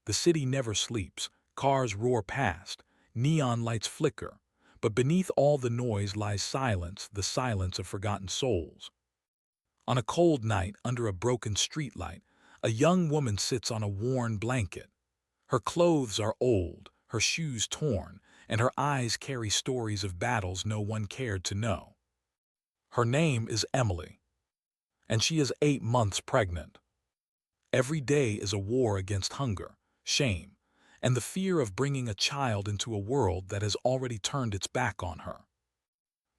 The city never sleeps, cars roar past, neon lights flicker, but beneath all the noise lies silence, the silence of forgotten souls. On a cold night under a broken streetlight, a young woman sits on a worn blanket. Her clothes are old, her shoes torn, and her eyes carry stories of battles no one cared to know. Her name is Emily, and she is 8 months pregnant. Every day is a war against hunger, shame, and the fear of bringing a child into a world that has already turned its back on her.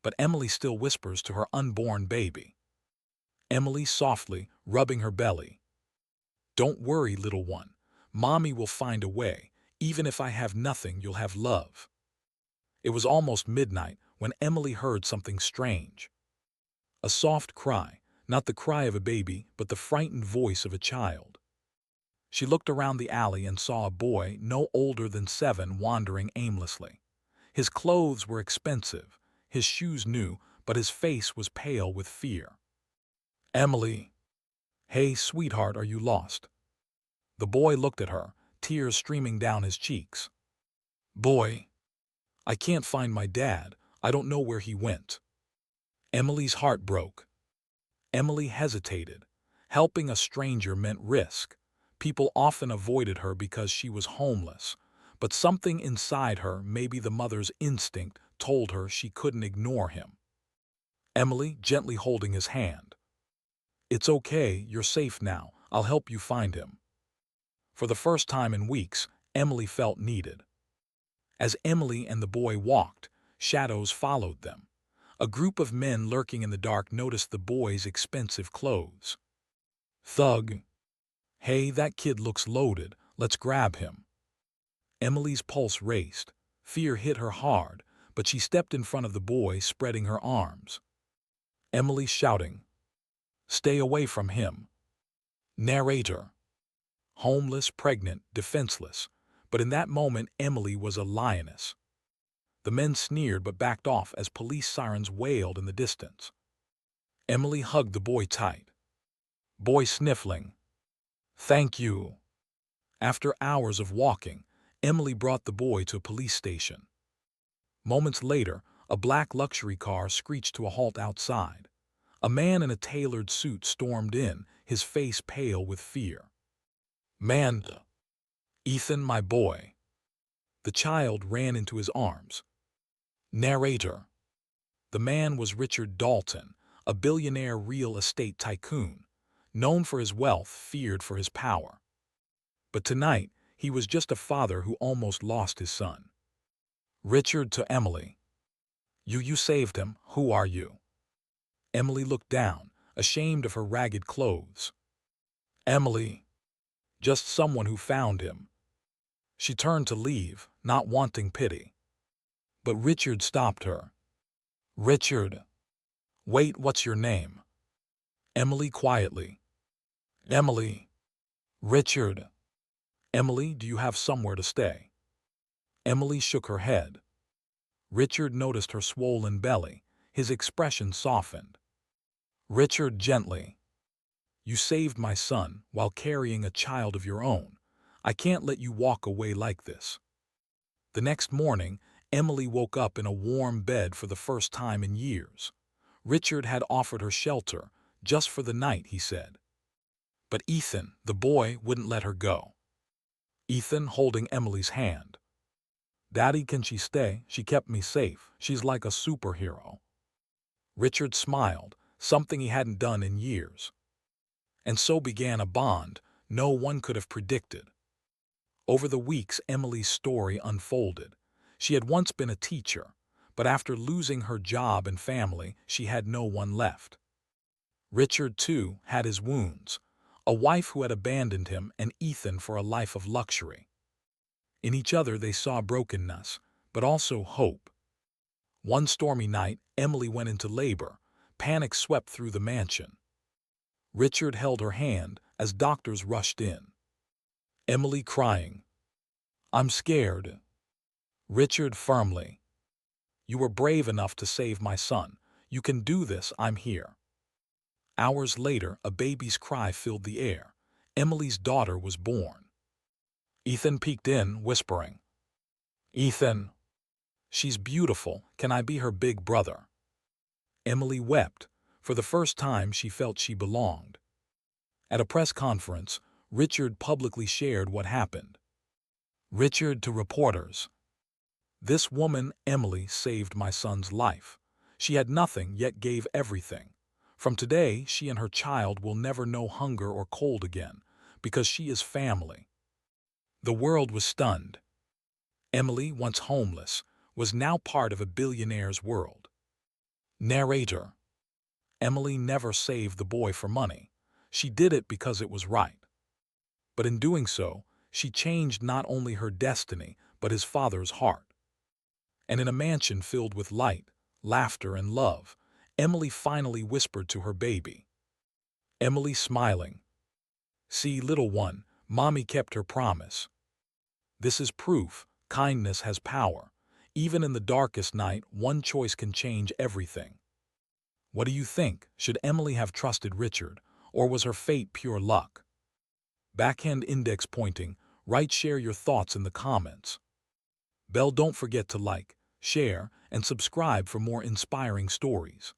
But Emily still whispers to her unborn baby. Emily softly, rubbing her belly. "Don't worry, little one. Mommy will find a way. Even if I have nothing, you'll have love." It was almost midnight when Emily heard something strange. A soft cry, not the cry of a baby, but the frightened voice of a child. She looked around the alley and saw a boy no older than 7 wandering aimlessly. His clothes were expensive, his shoes new, but his face was pale with fear. "Emily." "Hey, sweetheart, are you lost?" The boy looked at her, tears streaming down his cheeks. "Boy, I can't find my dad. I don't know where he went." Emily's heart broke. Emily hesitated. Helping a stranger meant risk. People often avoided her because she was homeless, but something inside her, maybe the mother's instinct, told her she couldn't ignore him. Emily gently holding his hand. "It's okay, you're safe now. I'll help you find him." For the first time in weeks, Emily felt needed. As Emily and the boy walked, shadows followed them. A group of men lurking in the dark noticed the boy's expensive clothes. "Thug. Hey, that kid looks loaded. Let's grab him." Emily's pulse raced. Fear hit her hard, but she stepped in front of the boy, spreading her arms. Emily shouting, "Stay away from him." Narrator. Homeless, pregnant, defenseless. But in that moment, Emily was a lioness. The men sneered but backed off as police sirens wailed in the distance. Emily hugged the boy tight. Boy sniffling. "Thank you." After hours of walking, Emily brought the boy to a police station. Moments later, a black luxury car screeched to a halt outside. A man in a tailored suit stormed in, his face pale with fear. "Man, Ethan, my boy." The child ran into his arms. Narrator. The man was Richard Dalton, a billionaire real estate tycoon, known for his wealth, feared for his power. But tonight, he was just a father who almost lost his son. Richard to Emily. You saved him. Who are you?" Emily looked down, ashamed of her ragged clothes. "Emily. Just someone who found him." She turned to leave, not wanting pity. But Richard stopped her. "Richard. Wait, what's your name?" Emily quietly. "Emily." "Richard." "Emily, do you have somewhere to stay?" Emily shook her head. Richard noticed her swollen belly. His expression softened. Richard gently. "You saved my son while carrying a child of your own. I can't let you walk away like this." The next morning, Emily woke up in a warm bed for the first time in years. Richard had offered her shelter, just for the night, he said. But Ethan, the boy, wouldn't let her go. Ethan holding Emily's hand. "Daddy, can she stay? She kept me safe. She's like a superhero." Richard smiled, something he hadn't done in years. And so began a bond no one could have predicted. Over the weeks, Emily's story unfolded. She had once been a teacher, but after losing her job and family, she had no one left. Richard, too, had his wounds, a wife who had abandoned him and Ethan for a life of luxury. In each other they saw brokenness, but also hope. One stormy night, Emily went into labor. Panic swept through the mansion. Richard held her hand as doctors rushed in. Emily crying, "I'm scared." Richard firmly, "You were brave enough to save my son. You can do this, I'm here." Hours later, a baby's cry filled the air. Emily's daughter was born. Ethan peeked in, whispering, "Ethan, she's beautiful. Can I be her big brother?" Emily wept. For the first time, she felt she belonged. At a press conference, Richard publicly shared what happened. Richard to reporters. "This woman, Emily, saved my son's life. She had nothing, yet gave everything. From today, she and her child will never know hunger or cold again, because she is family." The world was stunned. Emily, once homeless, was now part of a billionaire's world. Narrator. Emily never saved the boy for money. She did it because it was right. But in doing so, she changed not only her destiny, but his father's heart. And in a mansion filled with light, laughter, and love, Emily finally whispered to her baby. Emily smiling. "See, little one, Mommy kept her promise." This is proof kindness has power. Even in the darkest night, one choice can change everything. What do you think? Should Emily have trusted Richard, or was her fate pure luck? Backhand index pointing. Share your thoughts in the comments. Bell, don't forget to like, share, and subscribe for more inspiring stories.